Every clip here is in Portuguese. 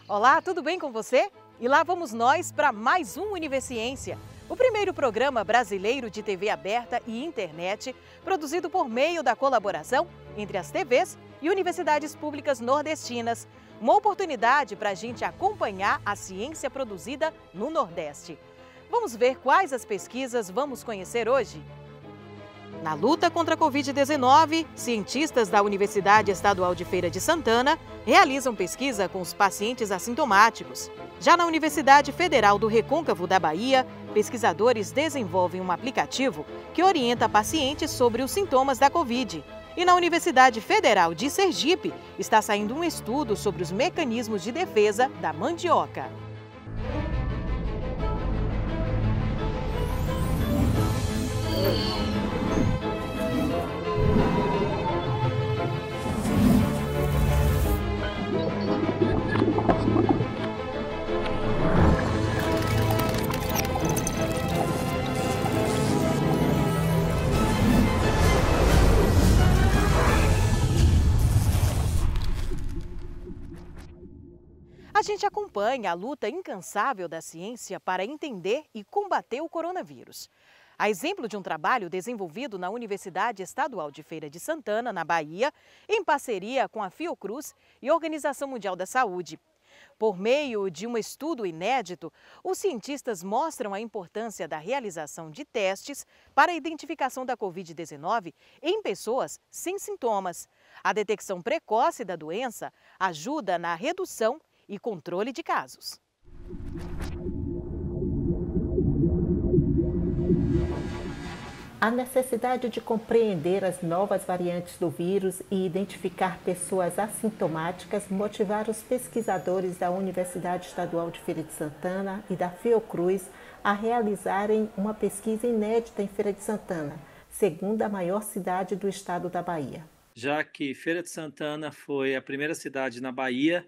Olá, tudo bem com você? E lá vamos nós para mais um Universiência, o primeiro programa brasileiro de TV aberta e internet, produzido por meio da colaboração entre as TVs e universidades públicas nordestinas. Uma oportunidade para a gente acompanhar a ciência produzida no Nordeste. Vamos ver quais as pesquisas vamos conhecer hoje? Na luta contra a Covid-19, cientistas da Universidade Estadual de Feira de Santana realizam pesquisa com os pacientes assintomáticos. Já na Universidade Federal do Recôncavo da Bahia, pesquisadores desenvolvem um aplicativo que orienta pacientes sobre os sintomas da Covid. E na Universidade Federal de Sergipe, está saindo um estudo sobre os mecanismos de defesa da mandioca. A gente acompanha a luta incansável da ciência para entender e combater o coronavírus. A exemplo de um trabalho desenvolvido na Universidade Estadual de Feira de Santana, na Bahia, em parceria com a Fiocruz e a Organização Mundial da Saúde. Por meio de um estudo inédito, os cientistas mostram a importância da realização de testes para a identificação da Covid-19 em pessoas sem sintomas. A detecção precoce da doença ajuda na redução e controle de casos. A necessidade de compreender as novas variantes do vírus e identificar pessoas assintomáticas motivaram os pesquisadores da Universidade Estadual de Feira de Santana e da Fiocruz a realizarem uma pesquisa inédita em Feira de Santana, segunda maior cidade do estado da Bahia. Já que Feira de Santana foi a primeira cidade na Bahia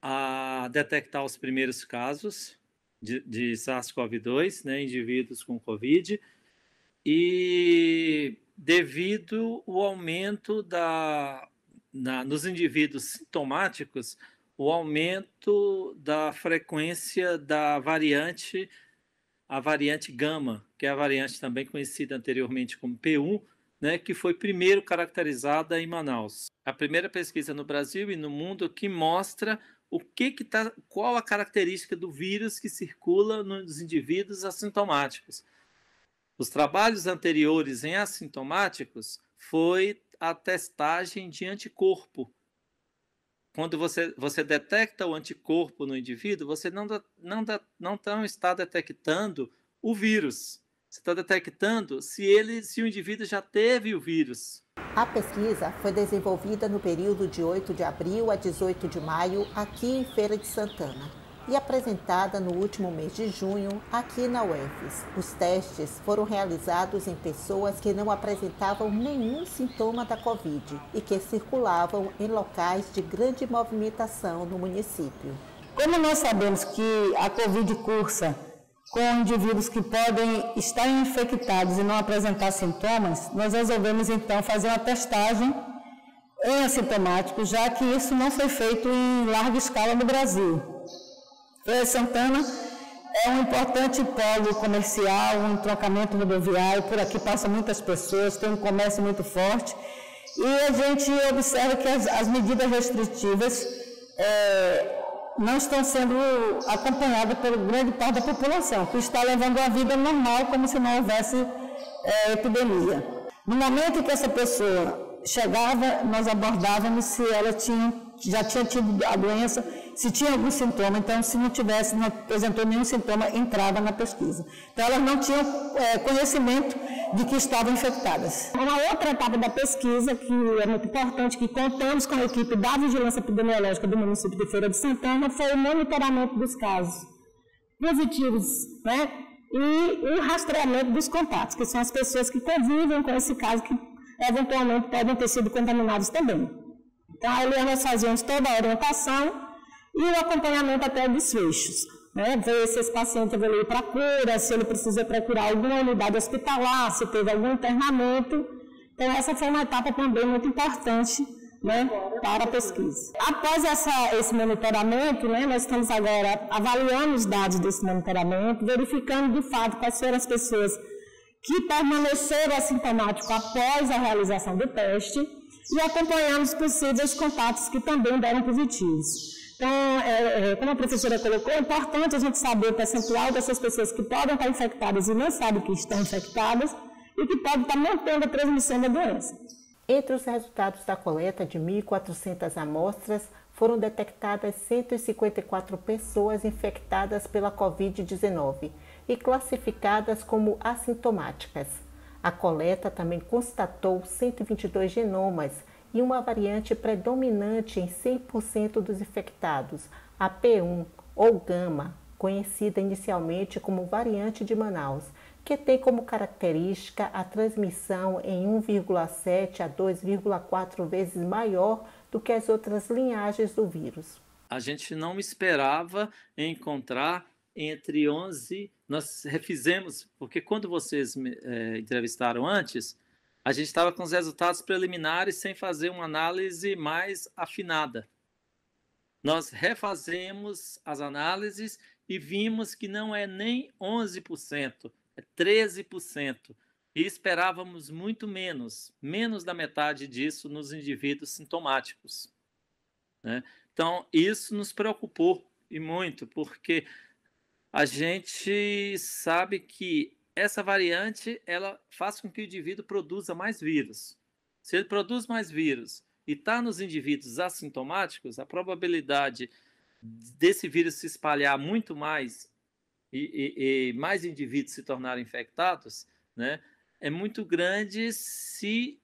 a detectar os primeiros casos de SARS-CoV-2, né, indivíduos com Covid, e devido ao aumento nos indivíduos sintomáticos, o aumento da frequência da variante, a variante Gama, que é a variante também conhecida anteriormente como P1, né, que foi primeiro caracterizada em Manaus. A primeira pesquisa no Brasil e no mundo que mostra qual a característica do vírus que circula nos indivíduos assintomáticos. Os trabalhos anteriores em assintomáticos foi a testagem de anticorpo. Quando você detecta o anticorpo no indivíduo, você não está detectando o vírus. Você está detectando se o indivíduo já teve o vírus. A pesquisa foi desenvolvida no período de 8 de abril a 18 de maio, aqui em Feira de Santana, e apresentada no último mês de junho, aqui na UFES. Os testes foram realizados em pessoas que não apresentavam nenhum sintoma da Covid e que circulavam em locais de grande movimentação no município. Como nós sabemos que a Covid cursa com indivíduos que podem estar infectados e não apresentar sintomas, nós resolvemos então fazer uma testagem em assintomáticos, já que isso não foi feito em larga escala no Brasil. Feira de Santana é um importante polo comercial, um entroncamento rodoviário, por aqui passam muitas pessoas, tem um comércio muito forte, e a gente observa que as medidas restritivas não estão sendo acompanhadas por grande parte da população, que está levando a vida normal, como se não houvesse epidemia. No momento em que essa pessoa chegava, nós abordávamos se ela já tinha tido a doença, se tinha algum sintoma. Então, se não apresentou nenhum sintoma, entrava na pesquisa. Então, elas não tinham conhecimento de que estavam infectadas. Uma outra etapa da pesquisa, que é muito importante, que contamos com a equipe da Vigilância Epidemiológica do município de Feira de Santana, foi o monitoramento dos casos positivos, né? E o rastreamento dos contatos, que são as pessoas que convivem com esse caso, que eventualmente podem ter sido contaminados também. Então, ali nós fazíamos toda a orientação e o acompanhamento até desfechos, né? Ver se esse paciente evoluiu para cura, se ele precisa procurar alguma unidade hospitalar, se teve algum internamento. Então, essa foi uma etapa também muito importante né, para a pesquisa. Após esse monitoramento, né, nós estamos agora avaliando os dados desse monitoramento, verificando de fato quais foram as pessoas que permaneceram assintomáticos após a realização do teste e acompanhando os possíveis contatos que também deram positivos. Então, como a professora colocou, é importante a gente saber o percentual dessas pessoas que podem estar infectadas e não sabem que estão infectadas e que podem estar mantendo a transmissão da doença. Entre os resultados da coleta de 1.400 amostras, foram detectadas 154 pessoas infectadas pela Covid-19 e classificadas como assintomáticas. A coleta também constatou 122 genomas e uma variante predominante em 100% dos infectados, a P1 ou Gama, conhecida inicialmente como variante de Manaus, que tem como característica a transmissão em 1,7 a 2,4 vezes maior do que as outras linhagens do vírus. A gente não esperava encontrar entre 11, nós refizemos, porque quando vocês me entrevistaram antes, a gente estava com os resultados preliminares sem fazer uma análise mais afinada. Nós refazemos as análises e vimos que não é nem 11%, é 13%. E esperávamos muito menos da metade disso nos indivíduos sintomáticos, né? Então, isso nos preocupou e muito, porque a gente sabe que essa variante ela faz com que o indivíduo produza mais vírus. Se ele produz mais vírus e está nos indivíduos assintomáticos, a probabilidade desse vírus se espalhar muito mais e mais indivíduos se tornarem infectados, né, é muito grande se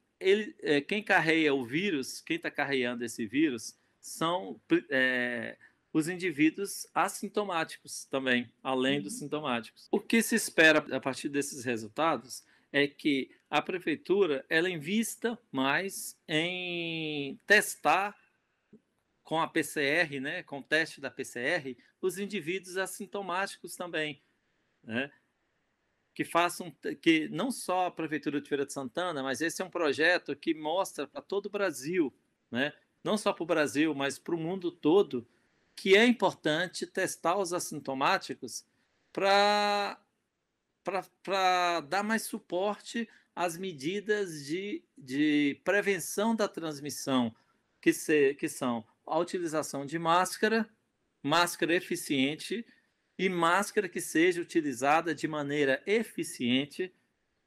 quem carrega o vírus, quem está carregando esse vírus, são os indivíduos assintomáticos também, além dos sintomáticos. O que se espera a partir desses resultados é que a prefeitura ela invista mais em testar com a PCR, né, com o teste da PCR, os indivíduos assintomáticos também, né, que não só a Prefeitura de Feira de Santana, mas esse é um projeto que mostra para todo o Brasil, né, não só para o Brasil, mas para o mundo todo, que é importante testar os assintomáticos para dar mais suporte às medidas de prevenção da transmissão, que são a utilização de máscara eficiente e máscara que seja utilizada de maneira eficiente,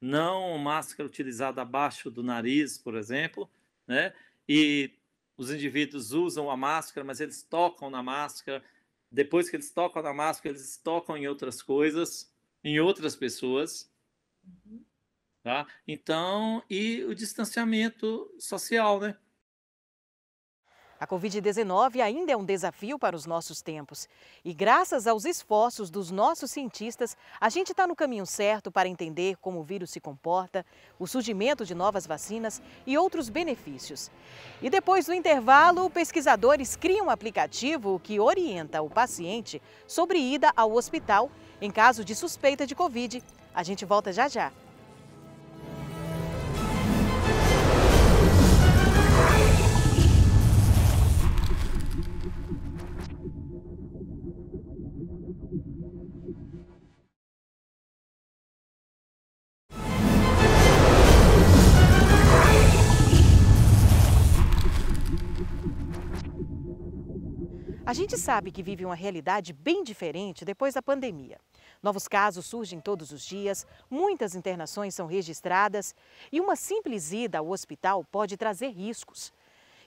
não máscara utilizada abaixo do nariz, por exemplo, né? E os indivíduos usam a máscara, mas eles tocam na máscara. Depois que eles tocam na máscara, eles tocam em outras coisas, em outras pessoas. Tá? Então, e o distanciamento social, né? A Covid-19 ainda é um desafio para os nossos tempos. E graças aos esforços dos nossos cientistas, a gente está no caminho certo para entender como o vírus se comporta, o surgimento de novas vacinas e outros benefícios. E depois do intervalo, pesquisadores criam um aplicativo que orienta o paciente sobre ida ao hospital em caso de suspeita de Covid. A gente volta já já. A gente sabe que vive uma realidade bem diferente depois da pandemia. Novos casos surgem todos os dias, muitas internações são registradas e uma simples ida ao hospital pode trazer riscos.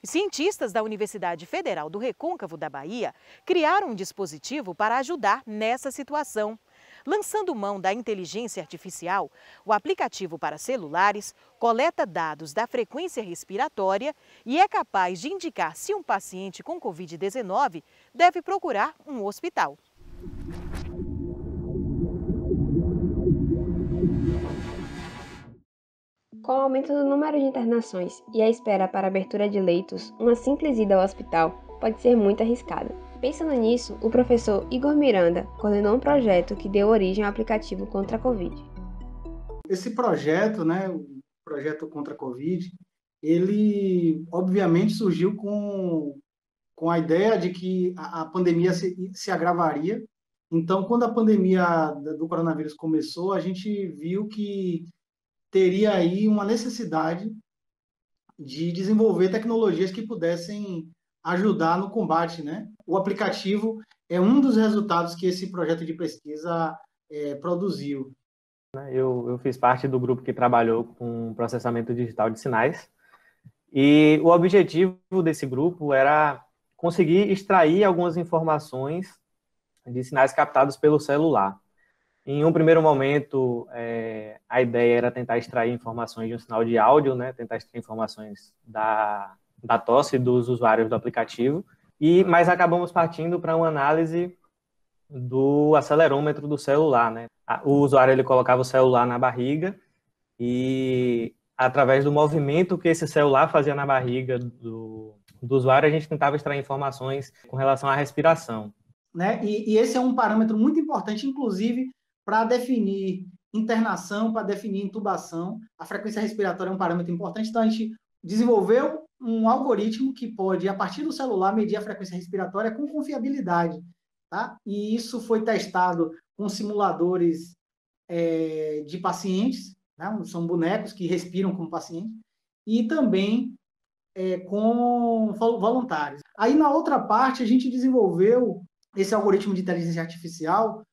Cientistas da Universidade Federal do Recôncavo da Bahia criaram um dispositivo para ajudar nessa situação. Lançando mão da inteligência artificial, o aplicativo para celulares coleta dados da frequência respiratória e é capaz de indicar se um paciente com Covid-19 deve procurar um hospital. Com o aumento do número de internações e a espera para a abertura de leitos, uma simples ida ao hospital pode ser muito arriscada. Pensando nisso, o professor Igor Miranda coordenou um projeto que deu origem ao aplicativo contra a Covid. Esse projeto, o projeto contra a Covid, ele obviamente surgiu com a ideia de que a pandemia se agravaria. Então, quando a pandemia do coronavírus começou, a gente viu que teria aí uma necessidade de desenvolver tecnologias que pudessem ajudar no combate, né? O aplicativo é um dos resultados que esse projeto de pesquisa produziu. Eu fiz parte do grupo que trabalhou com processamento digital de sinais, e o objetivo desse grupo era conseguir extrair algumas informações de sinais captados pelo celular. Em um primeiro momento, a ideia era tentar extrair informações de um sinal de áudio, né? Tentar extrair informações da tosse dos usuários do aplicativo, mas acabamos partindo para uma análise do acelerômetro do celular, né? O usuário ele colocava o celular na barriga e, através do movimento que esse celular fazia na barriga do usuário, a gente tentava extrair informações com relação à respiração. Né? E esse é um parâmetro muito importante, inclusive, para definir internação, para definir intubação. A frequência respiratória é um parâmetro importante, então a gente desenvolveu um algoritmo que pode, a partir do celular, medir a frequência respiratória com confiabilidade. Tá? E isso foi testado com simuladores de pacientes, né? São bonecos que respiram como pacientes, e também com voluntários. Aí, na outra parte, a gente desenvolveu esse algoritmo de inteligência artificial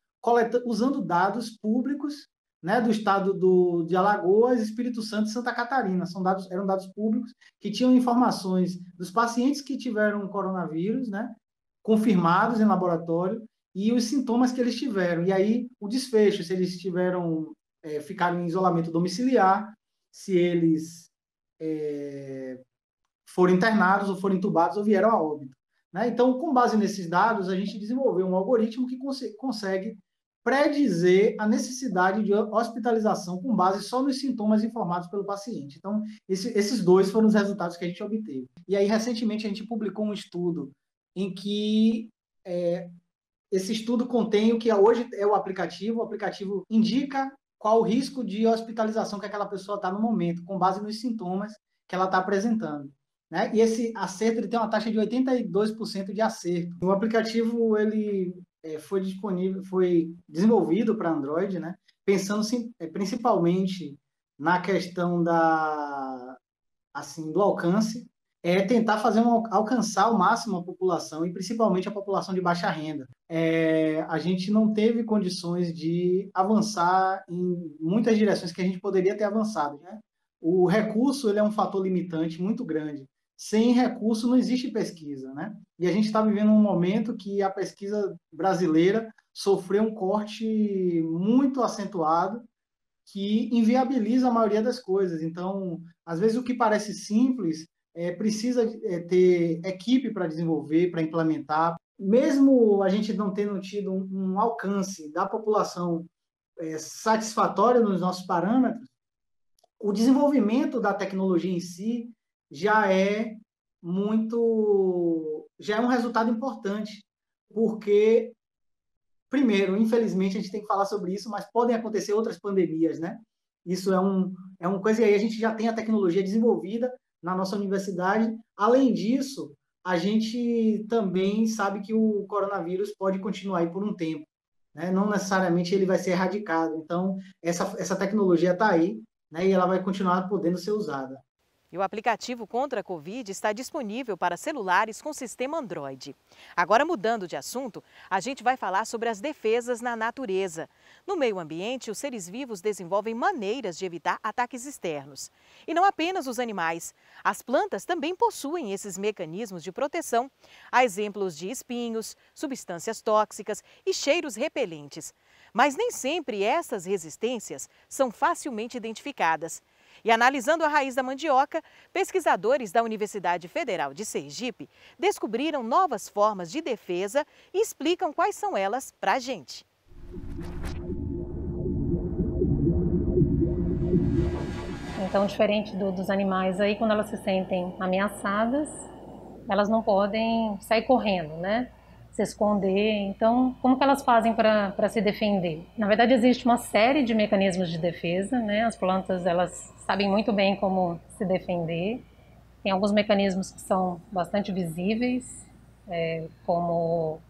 usando dados públicos, né, do estado de Alagoas, Espírito Santo e Santa Catarina. Eram dados públicos que tinham informações dos pacientes que tiveram coronavírus, né, confirmados em laboratório, e os sintomas que eles tiveram. E aí, o desfecho, se eles ficaram em isolamento domiciliar, se eles foram internados ou foram intubados ou vieram a óbito. Né? Então, com base nesses dados, a gente desenvolveu um algoritmo que consegue predizer a necessidade de hospitalização com base só nos sintomas informados pelo paciente. Então, esses dois foram os resultados que a gente obteve. E aí, recentemente, a gente publicou um estudo em que esse estudo contém o que hoje é o aplicativo indica qual o risco de hospitalização que aquela pessoa está no momento, com base nos sintomas que ela está apresentando. Né? E esse acerto ele tem uma taxa de 82% de acerto. O aplicativo ele foi desenvolvido para Android, né? Pensando principalmente na questão do alcance, tentar alcançar ao máximo a população, e principalmente a população de baixa renda. A gente não teve condições de avançar em muitas direções que a gente poderia ter avançado. Né? O recurso ele é um fator limitante muito grande. Sem recurso não existe pesquisa, né? E a gente está vivendo um momento que a pesquisa brasileira sofreu um corte muito acentuado que inviabiliza a maioria das coisas. Então, às vezes o que parece simples precisa ter equipe para desenvolver, para implementar. Mesmo a gente não tendo tido um alcance da população satisfatório nos nossos parâmetros, o desenvolvimento da tecnologia em si já é um resultado importante, porque, primeiro, infelizmente, a gente tem que falar sobre isso, mas podem acontecer outras pandemias, né? Isso é uma coisa, e aí a gente já tem a tecnologia desenvolvida na nossa universidade. Além disso, a gente também sabe que o coronavírus pode continuar aí por um tempo, né? Não necessariamente ele vai ser erradicado. Então, essa tecnologia está aí, né? E ela vai continuar podendo ser usada. E o aplicativo contra a Covid está disponível para celulares com sistema Android. Agora, mudando de assunto, a gente vai falar sobre as defesas na natureza. No meio ambiente, os seres vivos desenvolvem maneiras de evitar ataques externos. E não apenas os animais. As plantas também possuem esses mecanismos de proteção. Há exemplos de espinhos, substâncias tóxicas e cheiros repelentes. Mas nem sempre essas resistências são facilmente identificadas. E analisando a raiz da mandioca, pesquisadores da Universidade Federal de Sergipe descobriram novas formas de defesa e explicam quais são elas para a gente. Então, diferente dos animais, aí quando elas se sentem ameaçadas, elas não podem sair correndo, né? Se esconder. Então, como que elas fazem para se defender? Na verdade, existe uma série de mecanismos de defesa, né? As plantas, elas sabem muito bem como se defender. Tem alguns mecanismos que são bastante visíveis, como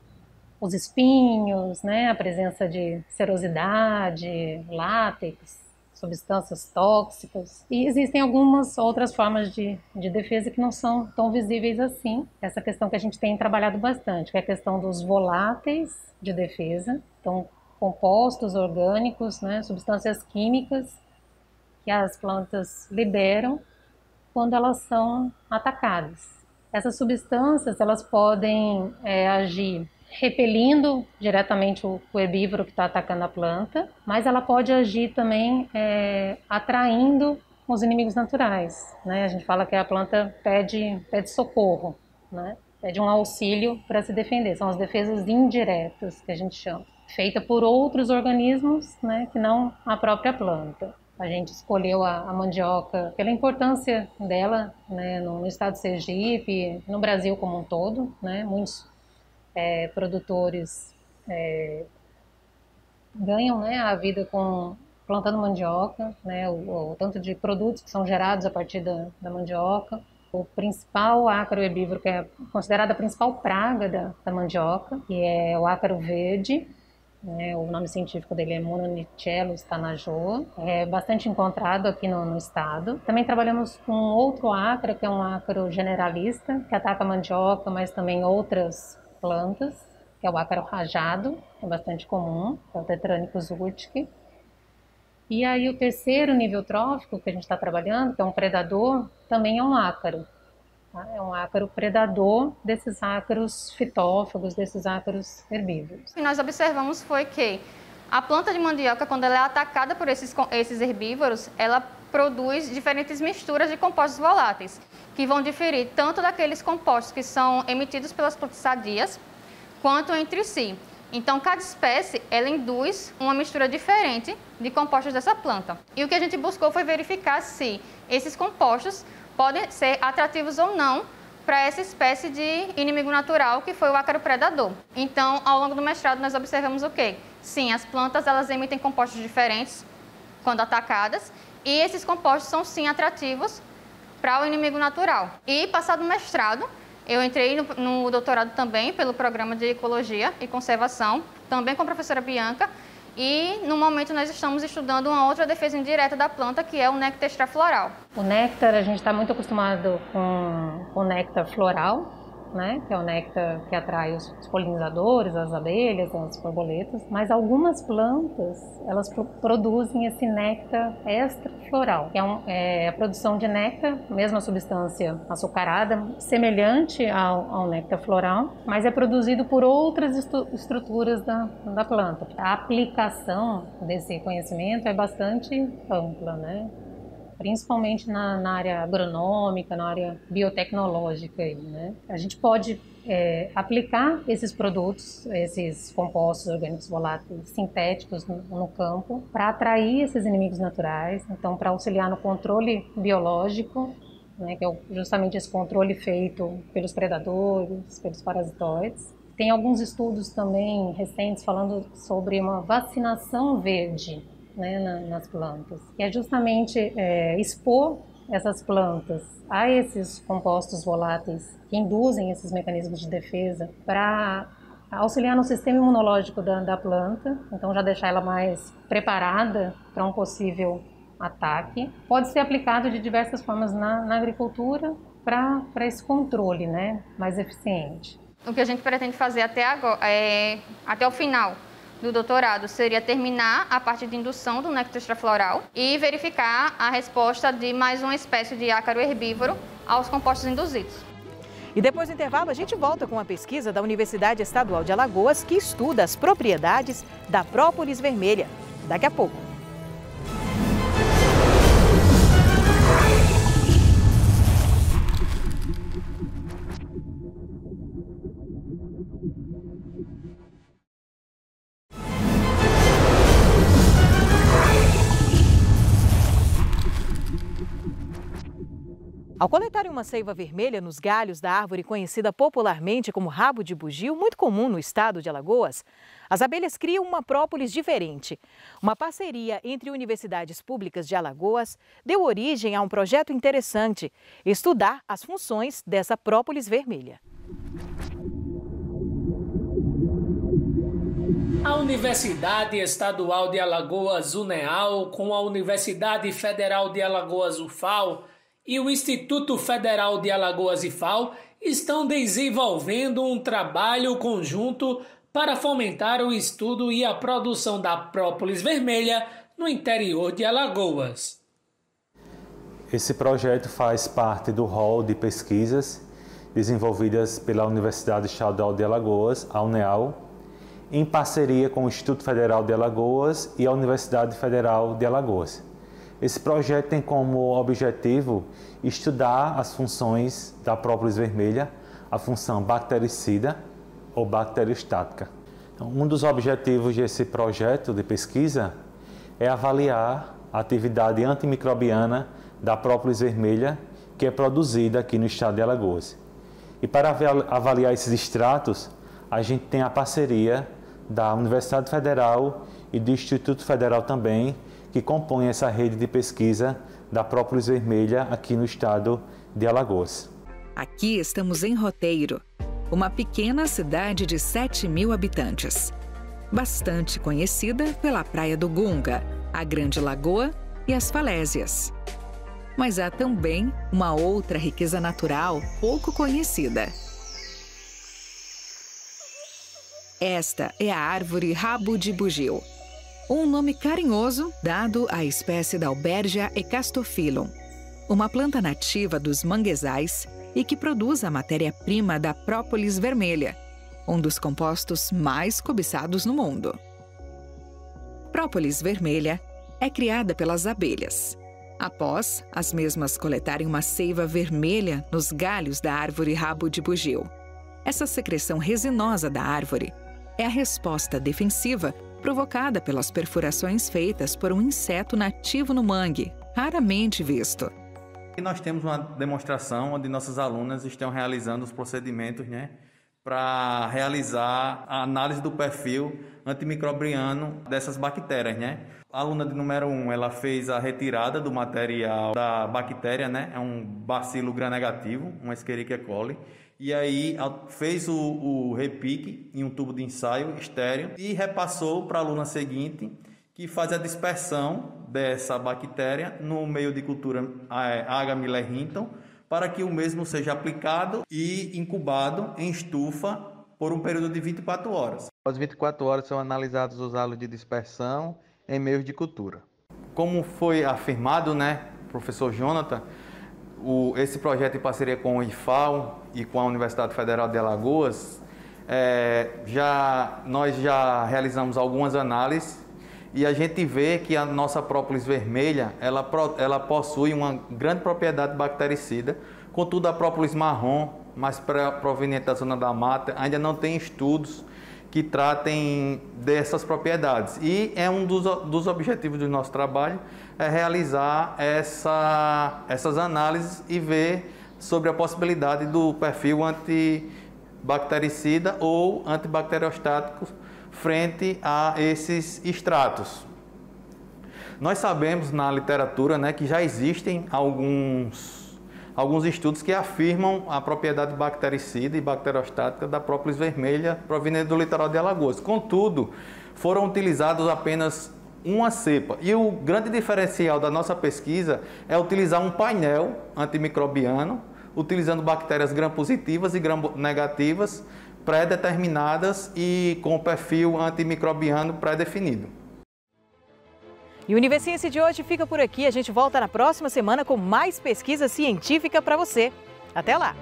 os espinhos, né, a presença de serosidade, látex, substâncias tóxicas. E existem algumas outras formas de defesa que não são tão visíveis assim. Essa questão que a gente tem trabalhado bastante, que é a questão dos voláteis de defesa. Então, compostos orgânicos, né, substâncias químicas que as plantas liberam quando elas são atacadas. Essas substâncias, elas podem agir repelindo diretamente o herbívoro que está atacando a planta, mas ela pode agir também atraindo os inimigos naturais, né? A gente fala que a planta pede socorro, né? Pede um auxílio para se defender. São as defesas indiretas, que a gente chama, feita por outros organismos, né, que não a própria planta. A gente escolheu a mandioca pela importância dela, né, no estado de Sergipe, no Brasil como um todo, né? Muitos produtores ganham, né, a vida plantando mandioca, né, o tanto de produtos que são gerados a partir da mandioca. O principal ácaro herbívoro, que é considerada a principal praga da mandioca, que é o ácaro verde, né, o nome científico dele é Mononicellus tanajoa, é bastante encontrado aqui no estado. Também trabalhamos com outro ácaro, que é um ácaro generalista, que ataca a mandioca, mas também outras plantas, que é o ácaro rajado, é bastante comum, é o Tetranicus urtica. E aí o terceiro nível trófico que a gente está trabalhando, que é um predador, também é um ácaro. Tá? É um ácaro predador desses ácaros fitófagos, desses ácaros herbívoros. O que nós observamos foi que a planta de mandioca, quando ela é atacada por esses herbívoros, ela produz diferentes misturas de compostos voláteis, que vão diferir tanto daqueles compostos que são emitidos pelas plantas sadias, quanto entre si. Então, cada espécie, ela induz uma mistura diferente de compostos dessa planta. E o que a gente buscou foi verificar se esses compostos podem ser atrativos ou não para essa espécie de inimigo natural, que foi o ácaro predador. Então, ao longo do mestrado, nós observamos o quê? Sim, as plantas, elas emitem compostos diferentes quando atacadas, e esses compostos são, sim, atrativos para o inimigo natural. E, passado o mestrado, eu entrei no doutorado também pelo programa de Ecologia e Conservação, também com a professora Bianca, e no momento nós estamos estudando uma outra defesa indireta da planta, que é o néctar extrafloral. O néctar, a gente está muito acostumado com o néctar floral, né, que é o néctar que atrai os polinizadores, as abelhas, as borboletas, mas algumas plantas, elas produzem esse néctar extrafloral, que é a produção de néctar, mesma substância açucarada, semelhante ao néctar floral, mas é produzido por outras estruturas da planta. A aplicação desse conhecimento é bastante ampla, né? Principalmente na área agronômica, na área biotecnológica. Né? A gente pode aplicar esses produtos, esses compostos orgânicos voláteis sintéticos no campo para atrair esses inimigos naturais, então para auxiliar no controle biológico, né, que é justamente esse controle feito pelos predadores, pelos parasitoides. Tem alguns estudos também recentes falando sobre uma vacinação verde, né, nas plantas, que é justamente expor essas plantas a esses compostos voláteis que induzem esses mecanismos de defesa para auxiliar no sistema imunológico da planta, então já deixar ela mais preparada para um possível ataque. Pode ser aplicado de diversas formas na agricultura para esse controle, né, mais eficiente. O que a gente pretende fazer até agora, até o final do doutorado, seria terminar a parte de indução do néctar extrafloral e verificar a resposta de mais uma espécie de ácaro herbívoro aos compostos induzidos. E depois do intervalo, a gente volta com uma pesquisa da Universidade Estadual de Alagoas que estuda as propriedades da própolis vermelha. Daqui a pouco. Ao coletarem uma seiva vermelha nos galhos da árvore conhecida popularmente como rabo de bugio, muito comum no estado de Alagoas, as abelhas criam uma própolis diferente. Uma parceria entre universidades públicas de Alagoas deu origem a um projeto interessante: estudar as funções dessa própolis vermelha. A Universidade Estadual de Alagoas, UNEAL, com a Universidade Federal de Alagoas, UFAL, e o Instituto Federal de Alagoas, IFAL, estão desenvolvendo um trabalho conjunto para fomentar o estudo e a produção da própolis vermelha no interior de Alagoas. Esse projeto faz parte do rol de pesquisas desenvolvidas pela Universidade Estadual de Alagoas, a UNEAL, em parceria com o Instituto Federal de Alagoas e a Universidade Federal de Alagoas. Esse projeto tem como objetivo estudar as funções da própolis vermelha, a função bactericida ou bacteriostática. Então, um dos objetivos desse projeto de pesquisa é avaliar a atividade antimicrobiana da própolis vermelha que é produzida aqui no estado de Alagoas. E para avaliar esses extratos, a gente tem a parceria da Universidade Federal e do Instituto Federal também, que compõem essa rede de pesquisa da própolis vermelha aqui no estado de Alagoas. Aqui estamos em Roteiro, uma pequena cidade de 7.000 habitantes. Bastante conhecida pela Praia do Gunga, a Grande Lagoa e as falésias. Mas há também uma outra riqueza natural pouco conhecida. Esta é a árvore rabo de bugio, um nome carinhoso dado à espécie da Albergia ecastophyllum, uma planta nativa dos manguezais e que produz a matéria-prima da própolis vermelha, um dos compostos mais cobiçados no mundo. Própolis vermelha é criada pelas abelhas. Após as mesmas coletarem uma seiva vermelha nos galhos da árvore rabo de bugio. Essa secreção resinosa da árvore é a resposta defensiva provocada pelas perfurações feitas por um inseto nativo no mangue, raramente visto. E nós temos uma demonstração onde nossas alunas estão realizando os procedimentos, para realizar a análise do perfil antimicrobiano dessas bactérias, A aluna de número 1, ela fez a retirada do material da bactéria, É um bacilo gram-negativo, uma Escherichia coli. E aí fez o repique em um tubo de ensaio estéreo e repassou para a aluna seguinte, que faz a dispersão dessa bactéria no meio de cultura H. Miller-Hinton, para que o mesmo seja aplicado e incubado em estufa por um período de 24 horas. Após 24 horas são analisados os halos de dispersão em meios de cultura. Como foi afirmado, professor Jonathan, esse projeto em parceria com o IFAL e com a Universidade Federal de Alagoas, nós já realizamos algumas análises e a gente vê que a nossa própolis vermelha ela possui uma grande propriedade bactericida, contudo a própolis marrom, mais proveniente da zona da mata, ainda não tem estudos que tratem dessas propriedades. E é um dos objetivos do nosso trabalho, é realizar essas análises e ver sobre a possibilidade do perfil antibactericida ou antibacteriostático frente a esses extratos. Nós sabemos na literatura que já existem alguns estudos que afirmam a propriedade bactericida e bacteriostática da própolis vermelha proveniente do litoral de Alagoas. Contudo, foram utilizados apenas uma cepa. E o grande diferencial da nossa pesquisa é utilizar um painel antimicrobiano, utilizando bactérias gram-positivas e gram-negativas pré-determinadas e com perfil antimicrobiano pré-definido. E o Universiência de hoje fica por aqui. A gente volta na próxima semana com mais pesquisa científica para você. Até lá!